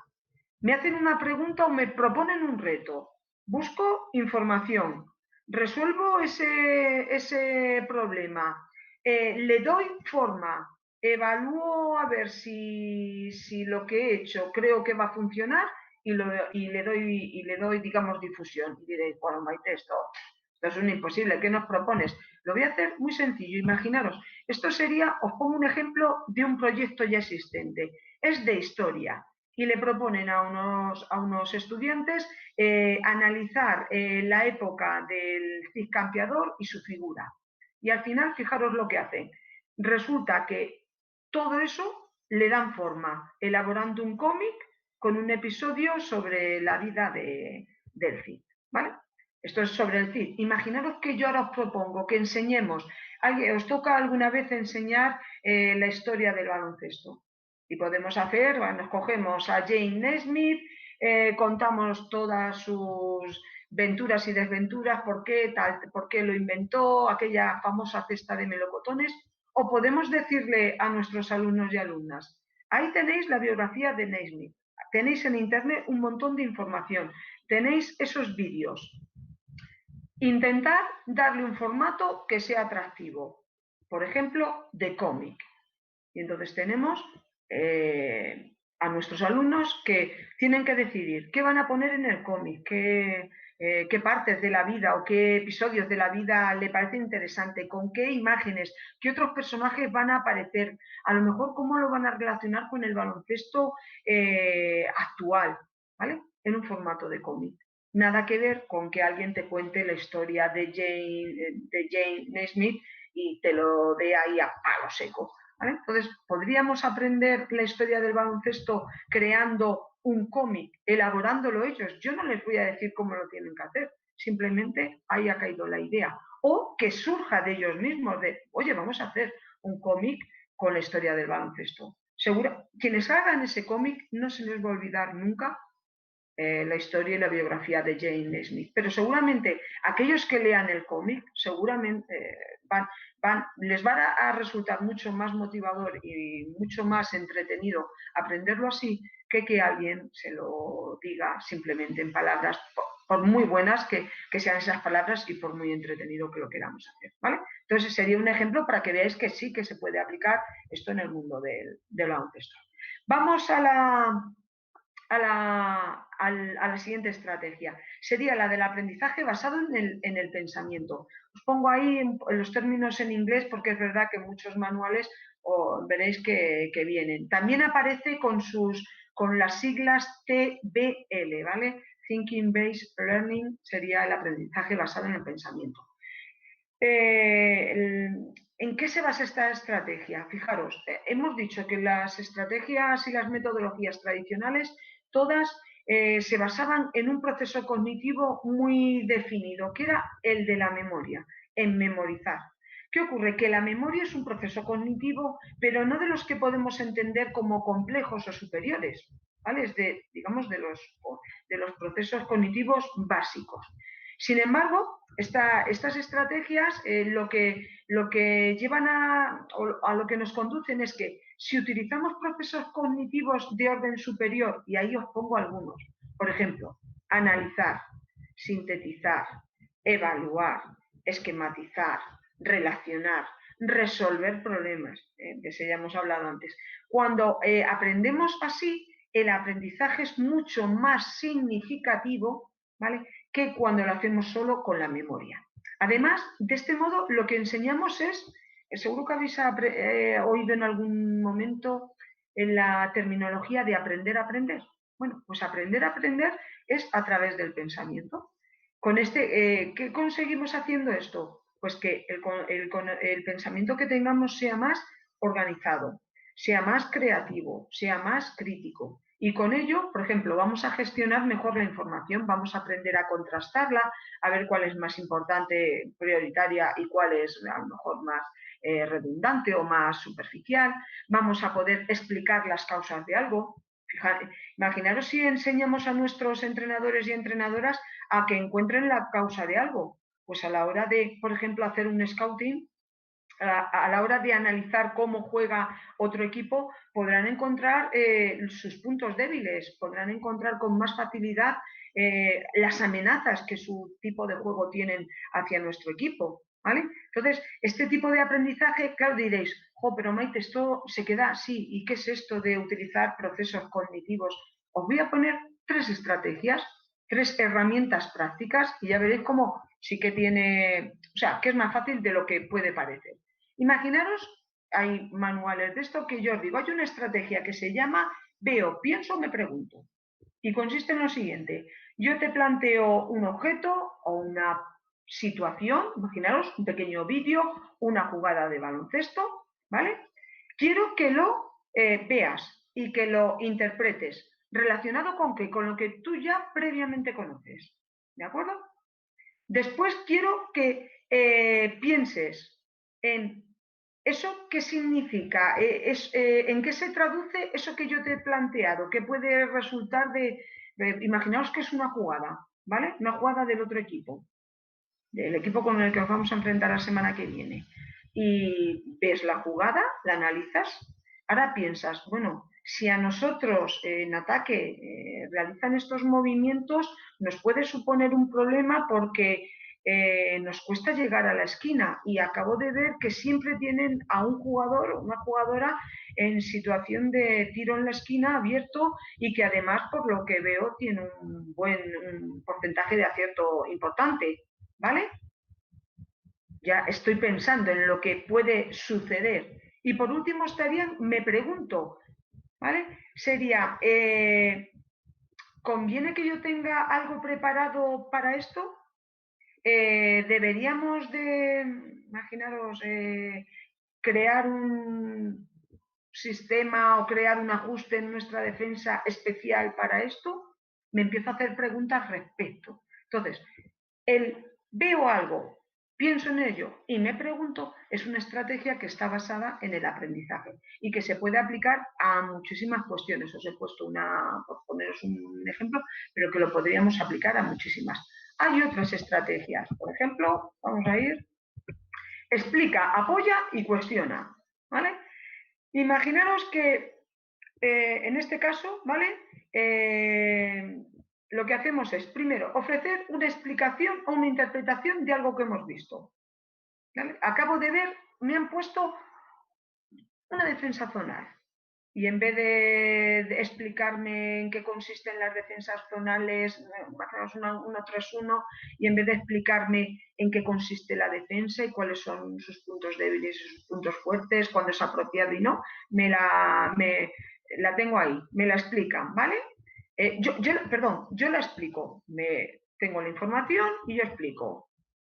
S2: Me hacen una pregunta o me proponen un reto. Busco información. Resuelvo ese problema. Le doy forma. Evalúo a ver si lo que he hecho creo que va a funcionar y le doy, digamos, difusión. Y diré, bueno, Maite, esto es un imposible. ¿Qué nos propones? Lo voy a hacer muy sencillo. Imaginaros, esto sería, os pongo un ejemplo de un proyecto ya existente. Es de historia y le proponen a unos estudiantes analizar la época del Cid Campeador y su figura. Y al final, fijaros lo que hacen. Resulta que todo eso le dan forma, elaborando un cómic con un episodio sobre la vida del Cid, ¿vale? Esto es sobre el CID. Imaginaros que yo ahora os propongo que enseñemos, os toca alguna vez enseñar la historia del baloncesto. Y podemos hacer, bueno, nos cogemos a Jane Naismith, contamos todas sus venturas y desventuras, por qué lo inventó, aquella famosa cesta de melocotones, o podemos decirle a nuestros alumnos y alumnas, ahí tenéis la biografía de Naismith, tenéis en internet un montón de información, tenéis esos vídeos. Intentar darle un formato que sea atractivo, por ejemplo, de cómic. Y entonces tenemos a nuestros alumnos que tienen que decidir qué van a poner en el cómic, qué partes de la vida o qué episodios de la vida le parece interesante, con qué imágenes, qué otros personajes van a aparecer, a lo mejor cómo lo van a relacionar con el baloncesto actual, ¿vale? En un formato de cómic. Nada que ver con que alguien te cuente la historia de Jane Naismith y te lo dé ahí a palo seco. ¿Vale? Entonces, podríamos aprender la historia del baloncesto creando un cómic, elaborándolo ellos. Yo no les voy a decir cómo lo tienen que hacer, simplemente ahí ha caído la idea. O que surja de ellos mismos, de, oye, vamos a hacer un cómic con la historia del baloncesto. Seguro, quienes hagan ese cómic no se les va a olvidar nunca la historia y la biografía de Jane Naismith. Pero seguramente aquellos que lean el cómic, seguramente les va a resultar mucho más motivador y mucho más entretenido aprenderlo así que alguien se lo diga simplemente en palabras, por muy buenas que sean esas palabras y por muy entretenido que lo queramos hacer. ¿Vale? Entonces sería un ejemplo para que veáis que sí que se puede aplicar esto en el mundo del baloncesto. Vamos a la siguiente estrategia. Sería la del aprendizaje basado en el pensamiento. Os pongo ahí en los términos en inglés porque es verdad que muchos manuales veréis que vienen. También aparece con las siglas TBL, ¿vale? Thinking Based Learning sería el aprendizaje basado en el pensamiento. ¿En qué se basa esta estrategia? Fijaros, hemos dicho que las estrategias y las metodologías tradicionales todas se basaban en un proceso cognitivo muy definido, que era el de la memoria, en memorizar. ¿Qué ocurre? Que la memoria es un proceso cognitivo, pero no de los que podemos entender como complejos o superiores, ¿vale? Es digamos, de los procesos cognitivos básicos. Sin embargo, estas estrategias lo que llevan a lo que nos conducen es que si utilizamos procesos cognitivos de orden superior, y ahí os pongo algunos, por ejemplo, analizar, sintetizar, evaluar, esquematizar, relacionar, resolver problemas, de eso ya hemos hablado antes. Cuando aprendemos así, el aprendizaje es mucho más significativo, ¿vale?, que cuando lo hacemos solo con la memoria. Además, de este modo, lo que enseñamos es, seguro que habéis oído en algún momento en la terminología de aprender a aprender. Bueno, pues aprender a aprender es a través del pensamiento. ¿Qué conseguimos haciendo esto? Pues que el pensamiento que tengamos sea más organizado, sea más creativo, sea más crítico. Y con ello, por ejemplo, vamos a gestionar mejor la información, vamos a aprender a contrastarla, a ver cuál es más importante, prioritaria y cuál es a lo mejor más redundante o más superficial. Vamos a poder explicar las causas de algo. Imaginaros si enseñamos a nuestros entrenadores y entrenadoras a que encuentren la causa de algo. Pues a la hora de, por ejemplo, hacer un scouting, a la hora de analizar cómo juega otro equipo, podrán encontrar sus puntos débiles, podrán encontrar con más facilidad las amenazas que su tipo de juego tienen hacia nuestro equipo, ¿vale? Entonces, este tipo de aprendizaje, claro, diréis, jo, pero Maite, esto se queda así, ¿y qué es esto de utilizar procesos cognitivos? Os voy a poner 3 estrategias, 3 herramientas prácticas y ya veréis cómo sí que tiene, o sea, que es más fácil de lo que puede parecer. Imaginaros, hay manuales de esto que yo os digo, hay una estrategia que se llama veo, pienso, me pregunto. Y consiste en lo siguiente, yo te planteo un objeto o una situación, imaginaros un pequeño vídeo, una jugada de baloncesto, ¿vale? Quiero que lo veas y que lo interpretes, relacionado con qué, con lo que tú ya previamente conoces, ¿de acuerdo? Después quiero que pienses en eso qué significa, en qué se traduce eso que yo te he planteado, qué puede resultar imaginaos que es una jugada, ¿vale? Una jugada del otro equipo, del equipo con el que nos vamos a enfrentar la semana que viene. Y ves la jugada, la analizas, ahora piensas, bueno, si a nosotros en ataque realizan estos movimientos, nos puede suponer un problema porque nos cuesta llegar a la esquina y acabo de ver que siempre tienen a un jugador o una jugadora en situación de tiro en la esquina abierto y que además, por lo que veo, tiene un porcentaje de acierto importante, ¿vale? Ya estoy pensando en lo que puede suceder. Y por último me pregunto, ¿vale? Sería, ¿conviene que yo tenga algo preparado para esto? Deberíamos de, imaginaros, crear un sistema o crear un ajuste en nuestra defensa especial para esto. Me empiezo a hacer preguntas al respecto. Entonces, veo algo, pienso en ello y me pregunto, es una estrategia que está basada en el aprendizaje y que se puede aplicar a muchísimas cuestiones. Os he puesto por poneros un ejemplo, pero que lo podríamos aplicar a muchísimas. Hay otras estrategias, por ejemplo, vamos a ir, explica, apoya y cuestiona, ¿vale? Imaginaros que en este caso, ¿vale? Lo que hacemos es, primero, ofrecer una explicación o una interpretación de algo que hemos visto. ¿Vale? Acabo de ver, me han puesto una defensa zonal. Y en vez de explicarme en qué consisten las defensas zonales, hacemos uno tras uno, y en vez de explicarme en qué consiste la defensa y cuáles son sus puntos débiles y sus puntos fuertes, cuándo es apropiado y no, la tengo ahí, me la explican, ¿vale? Yo la explico, tengo la información y yo explico.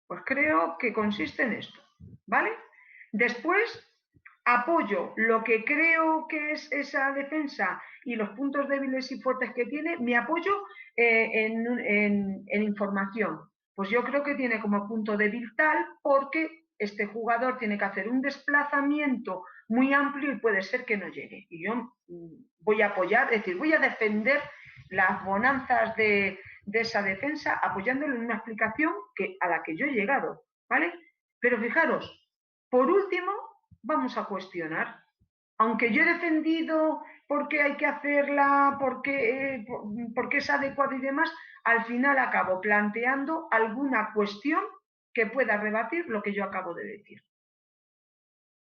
S2: Pues creo que consiste en esto, ¿vale? Después apoyo lo que creo que es esa defensa y los puntos débiles y fuertes que tiene, me apoyo en información. Pues yo creo que tiene como punto débil tal porque este jugador tiene que hacer un desplazamiento muy amplio y puede ser que no llegue. Y yo voy a apoyar, es decir, voy a defender las bonanzas de esa defensa apoyándolo en una explicación a la que yo he llegado, ¿vale? Pero fijaros, por último, vamos a cuestionar. Aunque yo he defendido por qué hay que hacerla, por qué es adecuado y demás, al final acabo planteando alguna cuestión que pueda rebatir lo que yo acabo de decir.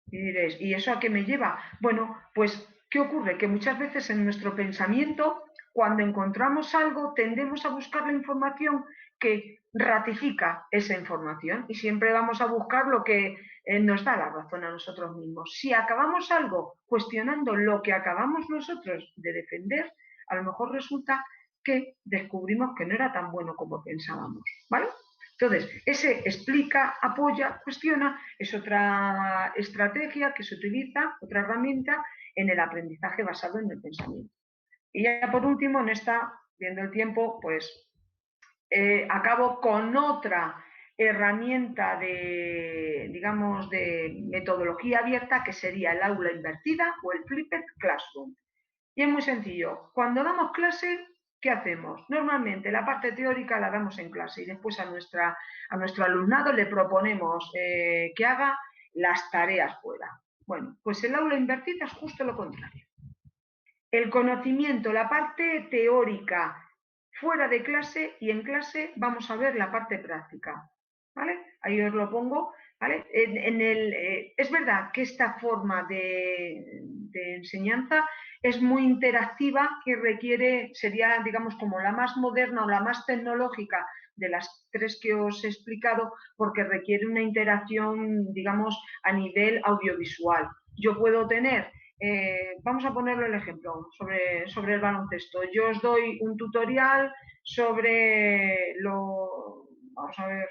S2: Y diréis, ¿y eso a qué me lleva? Bueno, pues, ¿qué ocurre? Que muchas veces en nuestro pensamiento, cuando encontramos algo, tendemos a buscar la información que ratifica esa información y siempre vamos a buscar lo que nos da la razón a nosotros mismos. Si acabamos algo cuestionando lo que acabamos nosotros de defender, a lo mejor resulta que descubrimos que no era tan bueno como pensábamos, ¿vale? Entonces, ese explica, apoya, cuestiona, es otra estrategia que se utiliza, otra herramienta en el aprendizaje basado en el pensamiento. Y ya por último, viendo el tiempo, pues acabo con otra herramienta digamos, de metodología abierta que sería el aula invertida o el flipped classroom. Y es muy sencillo. Cuando damos clase, ¿qué hacemos? Normalmente la parte teórica la damos en clase y después a nuestro alumnado le proponemos que haga las tareas fuera. Bueno, pues el aula invertida es justo lo contrario. El conocimiento, la parte teórica fuera de clase y en clase vamos a ver la parte práctica. ¿Vale? Ahí os lo pongo. ¿Vale? Es verdad que esta forma de enseñanza es muy interactiva, que sería, digamos, como la más moderna o la más tecnológica de las tres que os he explicado, porque requiere una interacción, digamos, a nivel audiovisual. Yo puedo tener, vamos a ponerlo el ejemplo, sobre el baloncesto. Yo os doy un tutorial vamos a ver,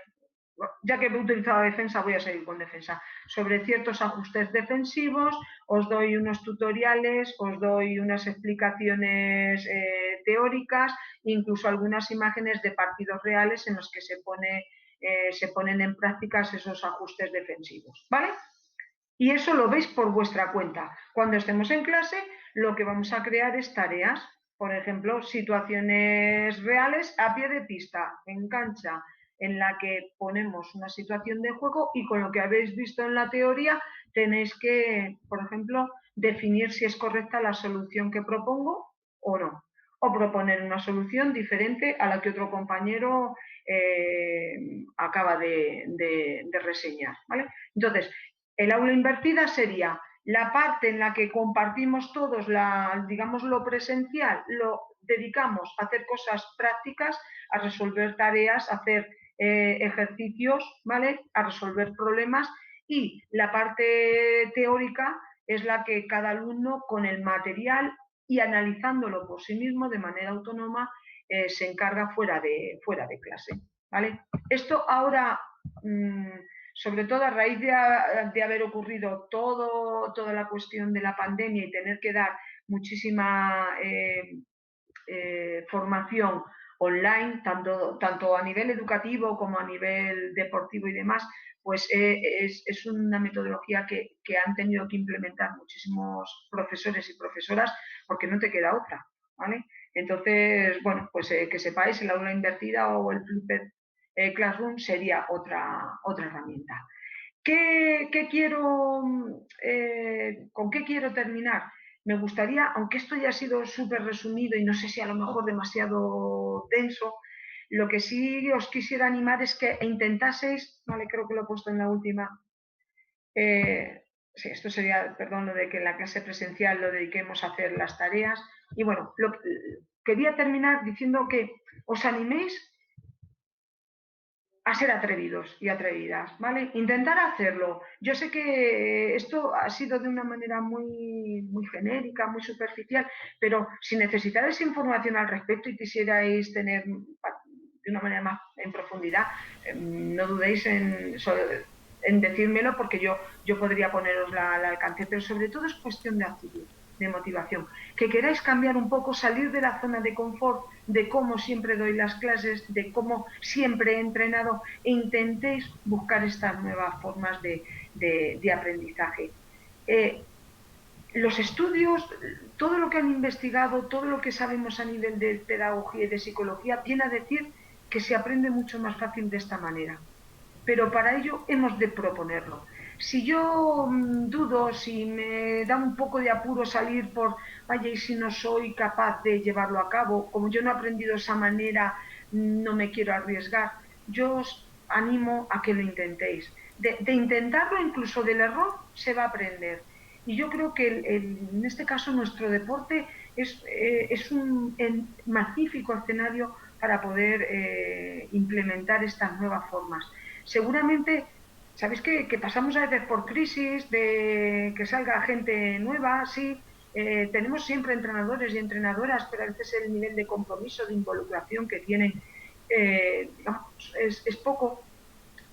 S2: ya que he utilizado defensa, voy a seguir con defensa, sobre ciertos ajustes defensivos, os doy unos tutoriales, os doy unas explicaciones teóricas, incluso algunas imágenes de partidos reales en los que se pone se ponen en prácticas esos ajustes defensivos, ¿vale? Y eso lo veis por vuestra cuenta. Cuando estemos en clase, lo que vamos a crear es tareas, por ejemplo, situaciones reales a pie de pista, en cancha, en la que ponemos una situación de juego y con lo que habéis visto en la teoría tenéis que, por ejemplo, definir si es correcta la solución que propongo o no, o proponer una solución diferente a la que otro compañero acaba de reseñar, ¿vale? Entonces, el aula invertida sería la parte en la que compartimos todos, digamos, lo presencial, lo dedicamos a hacer cosas prácticas, a resolver tareas, a hacer ejercicios, ¿vale? A resolver problemas, y la parte teórica es la que cada alumno con el material y analizándolo por sí mismo de manera autónoma se encarga fuera de clase, ¿vale? Esto ahora, sobre todo a raíz de haber ocurrido toda la cuestión de la pandemia y tener que dar muchísima formación online, tanto a nivel educativo como a nivel deportivo y demás, pues es una metodología que han tenido que implementar muchísimos profesores y profesoras porque no te queda otra, ¿vale? Entonces, bueno, pues que sepáis, el aula invertida o el Flipped Classroom sería otra herramienta. ¿Con qué quiero terminar? Me gustaría, aunque esto ya ha sido súper resumido y no sé si a lo mejor demasiado denso, lo que sí os quisiera animar es que intentaseis, vale, creo que lo he puesto en la última, sí, esto sería, perdón, lo de que en la clase presencial lo dediquemos a hacer las tareas. Y bueno, quería terminar diciendo que os animéis a ser atrevidos y atrevidas, ¿vale? Intentar hacerlo. Yo sé que esto ha sido de una manera muy genérica, muy superficial, pero si necesitáis información al respecto y quisierais tener de una manera más en profundidad, no dudéis en decírmelo, porque yo podría poneros al alcance, pero sobre todo es cuestión de actitud, de motivación. Que queráis cambiar un poco, salir de la zona de confort, de cómo siempre doy las clases, de cómo siempre he entrenado, e intentéis buscar estas nuevas formas de aprendizaje. Los estudios, todo lo que han investigado, todo lo que sabemos a nivel de pedagogía y de psicología, viene a decir que se aprende mucho más fácil de esta manera. Pero para ello hemos de proponerlo. Si yo dudo, si me da un poco de apuro salir por, vaya, y si no soy capaz de llevarlo a cabo, como yo no he aprendido esa manera, no me quiero arriesgar, yo os animo a que lo intentéis. De intentarlo, incluso del error, se va a aprender. Y yo creo que en este caso nuestro deporte es un magnífico escenario para poder implementar estas nuevas formas. Seguramente, sabéis que pasamos a veces por crisis, de que salga gente nueva, sí, tenemos siempre entrenadores y entrenadoras, pero a veces el nivel de compromiso, de involucración que tienen digamos, es poco.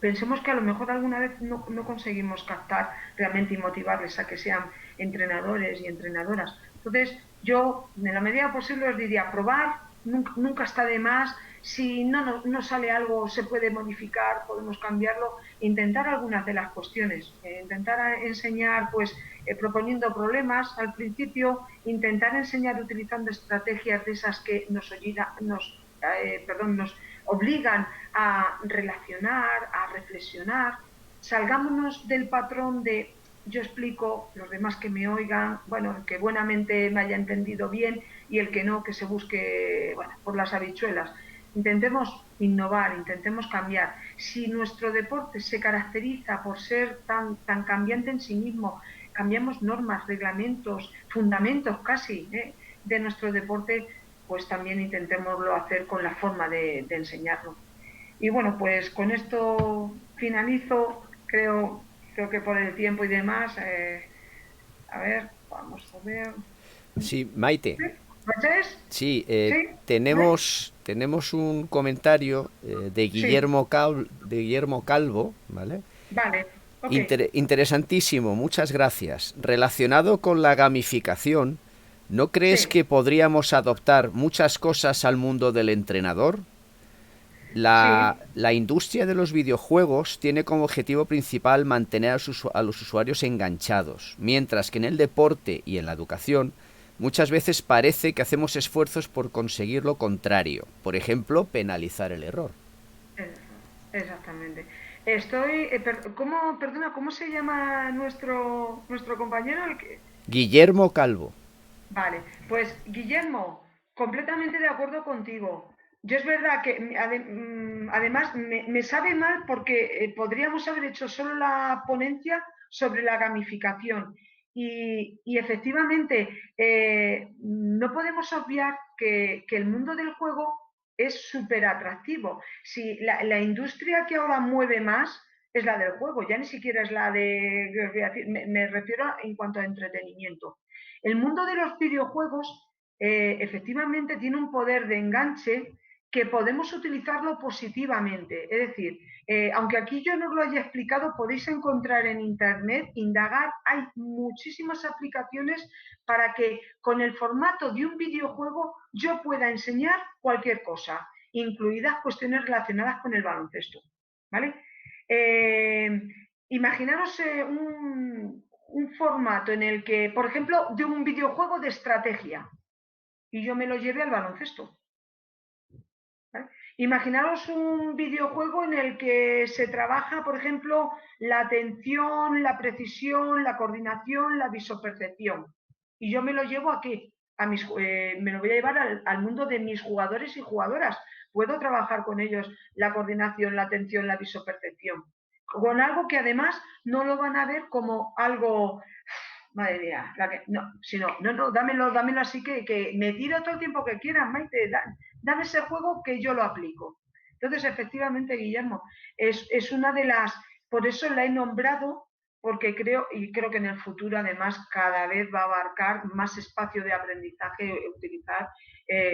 S2: Pensemos que a lo mejor alguna vez no conseguimos captar realmente y motivarles a que sean entrenadores y entrenadoras. Entonces, yo, en la medida posible, os diría, probar, nunca está de más. Si no sale algo, se puede modificar, podemos cambiarlo. Intentar algunas de las cuestiones. Intentar enseñar, pues, proponiendo problemas al principio. Intentar enseñar utilizando estrategias de esas que nos obligan a relacionar, a reflexionar. Salgámonos del patrón de yo explico, los demás que me oigan, bueno, que buenamente me haya entendido bien, y el que no, que se busque, bueno, por las habichuelas. Intentemos innovar, intentemos cambiar. Si nuestro deporte se caracteriza por ser tan cambiante en sí mismo, cambiamos normas, reglamentos, fundamentos casi de nuestro deporte, pues también intentémoslo hacer con la forma de enseñarlo. Y bueno, pues con esto finalizo, creo que por el tiempo y demás, a ver, vamos a ver.
S1: Sí, Maite.
S2: ¿Ves?
S1: Sí,
S2: ¿Sí?
S1: tenemos un comentario de
S2: Sí,
S1: de Guillermo Calvo, ¿vale?
S2: vale, ok.
S1: Interesantísimo, muchas gracias. Relacionado con la gamificación, ¿no crees
S2: Sí.
S1: que podríamos adoptar muchas cosas al mundo del entrenador?
S2: Sí,
S1: La industria de los videojuegos tiene como objetivo principal mantener a los usuarios enganchados, mientras que en el deporte y en la educación muchas veces parece que hacemos esfuerzos por conseguir lo contrario, por ejemplo, penalizar el error.
S2: exactamente. Perdona, ¿cómo se llama nuestro compañero?
S1: Guillermo Calvo.
S2: Vale, pues Guillermo, completamente de acuerdo contigo. Yo es verdad que además me sabe mal porque podríamos haber hecho solo la ponencia sobre la gamificación y efectivamente no podemos obviar que el mundo del juego es súper atractivo. Si la industria que ahora mueve más es la del juego, ya ni siquiera es la de... Me refiero en cuanto a entretenimiento. El mundo de los videojuegos efectivamente tiene un poder de enganche que podemos utilizarlo positivamente. Es decir, aunque aquí yo no os lo haya explicado, podéis encontrar en Internet, indagar, hay muchísimas aplicaciones para que con el formato de un videojuego yo pueda enseñar cualquier cosa, incluidas cuestiones relacionadas con el baloncesto. ¿Vale? Eh, Imaginaros un formato en el que, por ejemplo, de un videojuego de estrategia y yo me lo lleve al baloncesto. ¿Vale? Imaginaros un videojuego en el que se trabaja, por ejemplo, la atención, la precisión, la coordinación, la visopercepción. Y yo me lo llevo a qué? Me lo voy a llevar al mundo de mis jugadores y jugadoras. Puedo trabajar con ellos la coordinación, la atención, la visopercepción. Con algo que además no lo van a ver como algo madre mía, no, si no, no, no, dámelo así que me tiro todo el tiempo que quieras, Maite, dame ese juego que yo lo aplico. Entonces, efectivamente, Guillermo, es una de las, por eso la he nombrado, porque creo que en el futuro además cada vez va a abarcar más espacio de aprendizaje utilizar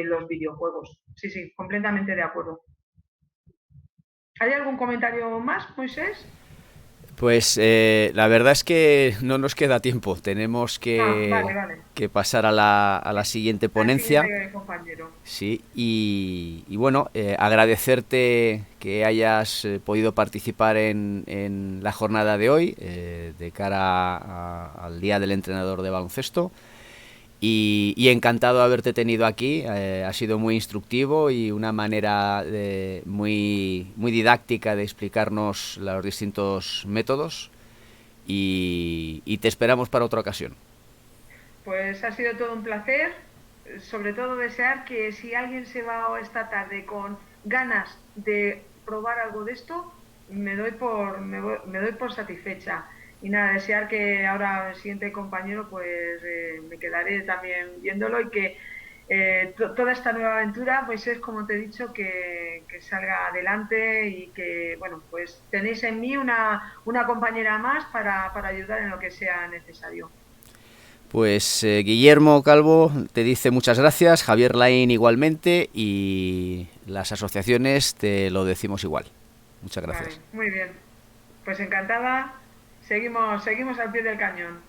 S2: los videojuegos. Sí, sí, completamente de acuerdo. ¿Hay algún comentario más, Moisés?
S1: Pues la verdad es que no nos queda tiempo. Tenemos
S2: Ah, vale, vale.
S1: que pasar a la siguiente
S2: Al
S1: ponencia.
S2: siguiente compañero.
S1: Sí, y bueno, agradecerte que hayas podido participar en la jornada de hoy, de cara al Día del Entrenador de Baloncesto. Y encantado de haberte tenido aquí. Ha sido muy instructivo y una manera muy didáctica de explicarnos los distintos métodos. Y te esperamos para otra ocasión.
S2: Pues ha sido todo un placer, sobre todo desear que si alguien se va esta tarde con ganas de probar algo de esto, me doy por satisfecha. Y nada, desear que ahora el siguiente compañero pues me quedaré también viéndolo y que toda esta nueva aventura pues es como te he dicho que salga adelante y que bueno pues tenéis en mí una compañera más para ayudar en lo que sea necesario.
S1: Pues Guillermo Calvo te dice muchas gracias, Javier Lain igualmente y las asociaciones te lo decimos igual. Muchas gracias.
S2: Vale, muy bien. Pues encantada. Seguimos al pie del cañón.